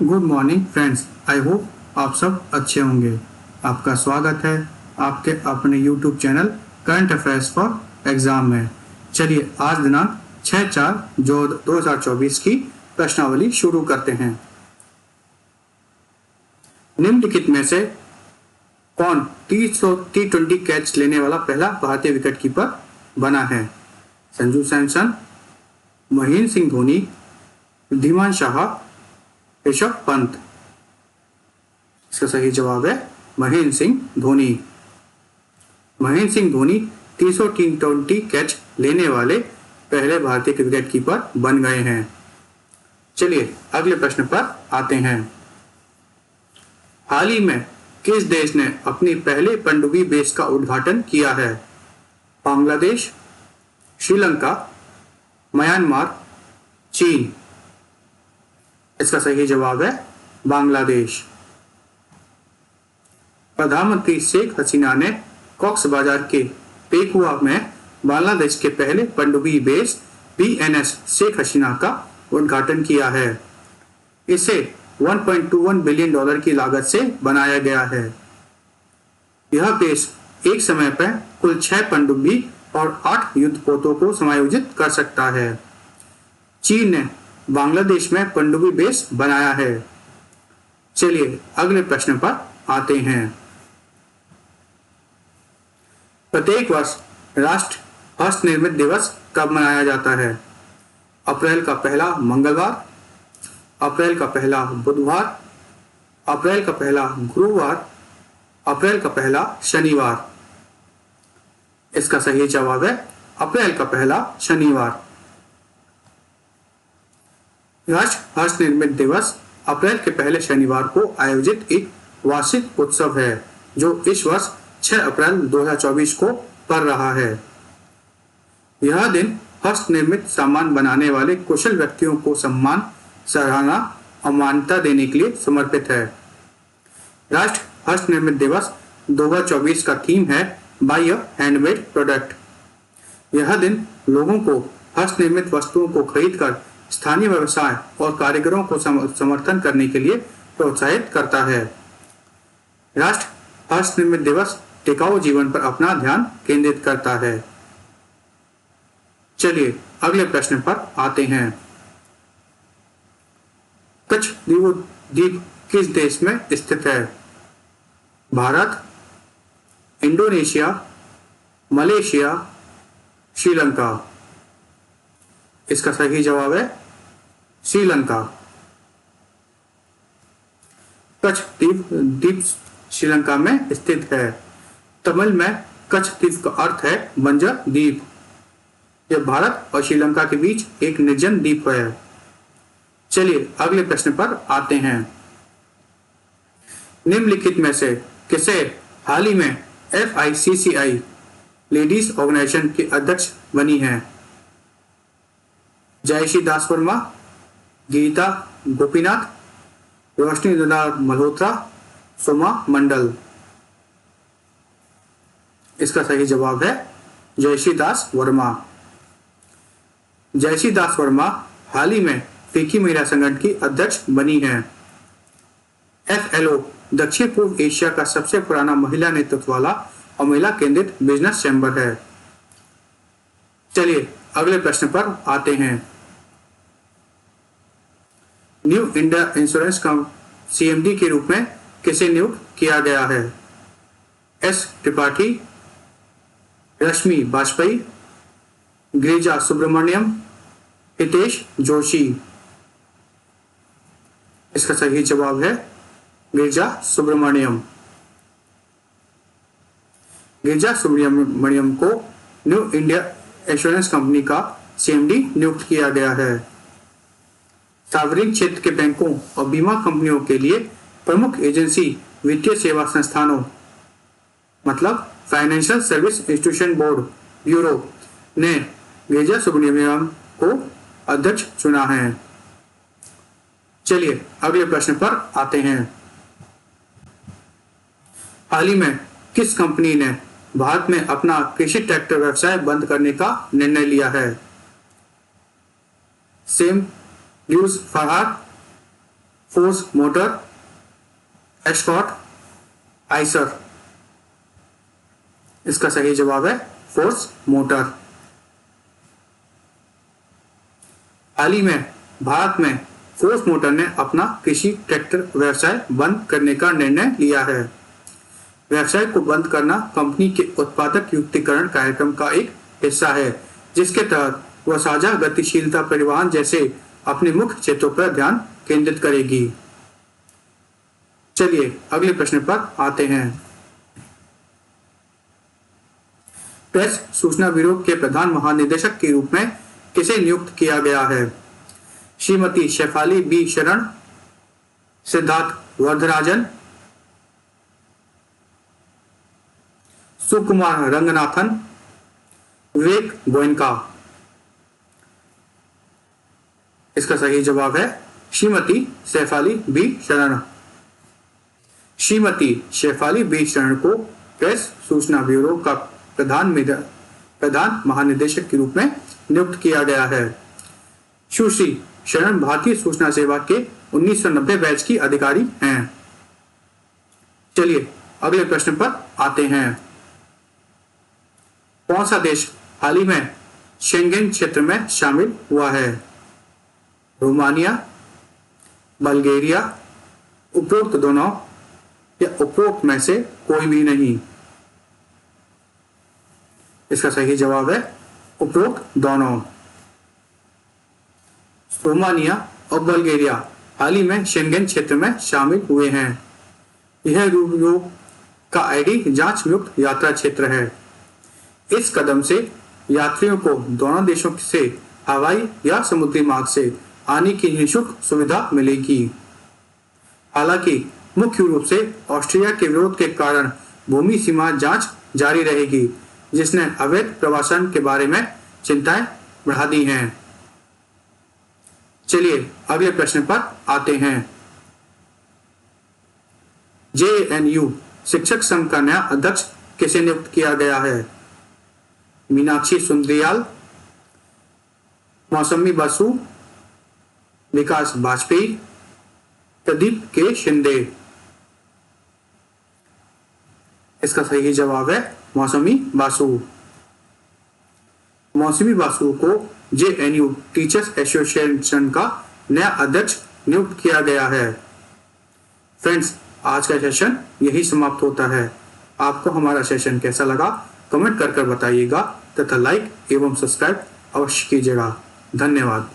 Good morning friends, I hope आप सब अच्छे होंगे। आपका स्वागत है आपके अपने YouTube channel current affairs for exam में। चलिए आज दिनांक 6/4/2024 की प्रश्नावली शुरू करते हैं। निम्नलिखित में से कौन T20 कैच लेने वाला पहला भारतीय विकेटकीपर बना है? संजू सैमसन, महेंद्र सिंह धोनी, धीमान शाह, ऋषभ पंत। इसका सही जवाब है महेंद्र सिंह धोनी। महेंद्र सिंह धोनी T20 कैच लेने वाले पहले भारतीय विकेटकीपर बन गए हैं। चलिए अगले प्रश्न पर आते हैं। हाल ही में किस देश ने अपनी पहले पनडुब्बी बेस का उद्घाटन किया है? बांग्लादेश, श्रीलंका, म्यांमार, चीन। इसका सही जवाब है बांग्लादेश। प्रधानमंत्री शेख हसीना ने कॉक्स बाजार के पेकुआ में बांग्लादेश के पहले पनडुब्बी बेस BNS शेख हसीना का उद्घाटन किया है। इसे $1.21 बिलियन की लागत से बनाया गया है। यह बेस एक समय पर कुल 6 पनडुब्बी और 8 युद्धपोतों को समायोजित कर सकता है। चीन ने बांग्लादेश में पनडुब्बी बेस बनाया है। चलिए अगले प्रश्न पर आते हैं। प्रत्येक वर्ष राष्ट्र हस्त निर्मित दिवस कब मनाया जाता है? अप्रैल का पहला मंगलवार, अप्रैल का पहला बुधवार, अप्रैल का पहला गुरुवार, अप्रैल का पहला शनिवार। इसका सही जवाब है अप्रैल का पहला शनिवार। राष्ट्र हस्त निर्मित दिवस अप्रैल के पहले शनिवार को आयोजित एक वार्षिक उत्सव है जो इस वर्ष 6 अप्रैल 2024 को पड़ रहा है। यह दिन हस्त निर्मित सामान बनाने वाले कुशल व्यक्तियों को सम्मान, सराहना और मान्यता देने के लिए समर्पित है। राष्ट्र हस्त निर्मित दिवस 2024 का थीम है बाय अ हैंडमेड प्रोडक्ट। यह दिन लोगों को हस्त निर्मित वस्तुओं को खरीदकर स्थानीय व्यवसाय और कारीगरों को समर्थन करने के लिए प्रोत्साहित करता है। राष्ट्र हस्त निर्मित दिवस टिकाऊ जीवन पर अपना ध्यान केंद्रित करता है। चलिए अगले प्रश्न पर आते हैं। कच्छ द्वीप किस देश में स्थित है? Bharat, Indonesia, Malaysia, Sri Lanka. इसका सही जवाब है श्रीलंका। कच्छ द्वीप श्रीलंका में स्थित है। तमिल में कच्छ द्वीप का अर्थ है बंजर द्वीप। यह भारत और श्रीलंका के बीच एक निर्जन द्वीप है। चलिए अगले प्रश्न पर आते हैं। निम्नलिखित में से किसे हाल ही में FICCI लेडीज ऑर्गेनाइजेशन की अध्यक्ष बनी है? जयश्री दास वर्मा, गीता गोपीनाथ, रोशनी मल्होत्रा, सोमा मंडल। इसका सही जवाब है जयश्री दास वर्मा। जयश्री दास वर्मा हाल ही में फिक्की महिला संगठन की अध्यक्ष बनी है। FLO दक्षिण पूर्व एशिया का सबसे पुराना महिला नेतृत्व वाला और महिला केंद्रित बिजनेस चैम्बर है। चलिए अगले प्रश्न पर आते हैं। न्यू इंडिया इंश्योरेंस का CMD के रूप में किसे नियुक्त किया गया है? S त्रिपाठी, रश्मि वाजपेयी, गिरिजा सुब्रमण्यम, हितेश जोशी। इसका सही जवाब है गिरिजा सुब्रमण्यम। गिरिजा सुब्रमण्यम को न्यू इंडिया इंश्योरेंस कंपनी का CMD नियुक्त किया गया है। सार्वजनिक क्षेत्र के बैंकों और बीमा कंपनियों के लिए प्रमुख एजेंसी वित्तीय सेवा संस्थानों मतलब financial service institution board bureau ने गिरिजा सुब्रमण्यम को अध्यक्ष चुना है। चलिए अगले प्रश्न पर आते हैं। हाल ही में किस कंपनी ने भारत में अपना कृषि ट्रैक्टर व्यवसाय बंद करने का निर्णय लिया है? सेम न्यूज फरहाद, फोर्स मोटर, एस्कॉट, आइसर। इसका सही जवाब है फोर्स मोटर। हाल ही में भारत में फोर्स मोटर ने अपना कृषि ट्रैक्टर व्यवसाय बंद करने का निर्णय लिया है। व्यवसाय को बंद करना कंपनी के उत्पादक युक्तिकरण कार्यक्रम का एक हिस्सा है, जिसके तहत वह साझा गतिशीलता परिवहन जैसे अपने मुख्य क्षेत्रों पर ध्यान केंद्रित करेगी। चलिए अगले प्रश्न पर आते हैं। प्रेस सूचना ब्यूरो के प्रधान महानिदेशक के रूप में किसे नियुक्त किया गया है? श्रीमती शेफाली बी शरण, सिद्धार्थ वरदराजन, सुकुमार रंगनाथन, विवेक गोयनका। इसका सही जवाब है श्रीमती शेफाली बी शरण। श्रीमती शेफाली बी शरण को प्रेस सूचना ब्यूरो का प्रधान महानिदेशक के रूप में नियुक्त किया गया है। सुश्री शरण भारतीय सूचना सेवा के 1990 बैच की अधिकारी हैं। चलिए अगले प्रश्न पर आते हैं। कौन सा देश हाल ही में शेंगेन क्षेत्र में शामिल हुआ है? रोमानिया, बल्गेरिया, उपरोक्त दोनों या उपरोक्त में से कोई भी नहीं। इसका सही जवाब है उपरोक्त दोनों। रोमानिया और बल्गेरिया हाल ही में शेंगेन क्षेत्र में शामिल हुए हैं। यह यूरोप का आईडी जांच मुक्त यात्रा क्षेत्र है। इस कदम से यात्रियों को दोनों देशों से हवाई या समुद्री मार्ग से आने की निःशुल्क सुविधा मिलेगी। हालांकि मुख्य रूप से ऑस्ट्रिया के विरोध के कारण भूमि सीमा जांच जारी रहेगी, जिसने अवैध प्रवासन के बारे में चिंताएं बढ़ा दी हैं। चलिए अगले प्रश्न पर आते हैं। JNU शिक्षक संघ का नया अध्यक्ष किसे नियुक्त किया गया है? मीनाक्षी सुंदरियाल, मौसमी बासु, विकास वाजपेयी, प्रदीप के शिंदे। इसका सही जवाब है मौसमी बासु। मौसमी बासु को JNU टीचर्स एसोसिएशन का नया अध्यक्ष नियुक्त किया गया है। फ्रेंड्स, आज का सेशन यही समाप्त होता है। आपको हमारा सेशन कैसा लगा कमेंट कर बताइएगा तथा लाइक एवं सब्सक्राइब अवश्य कीजिएगा। धन्यवाद।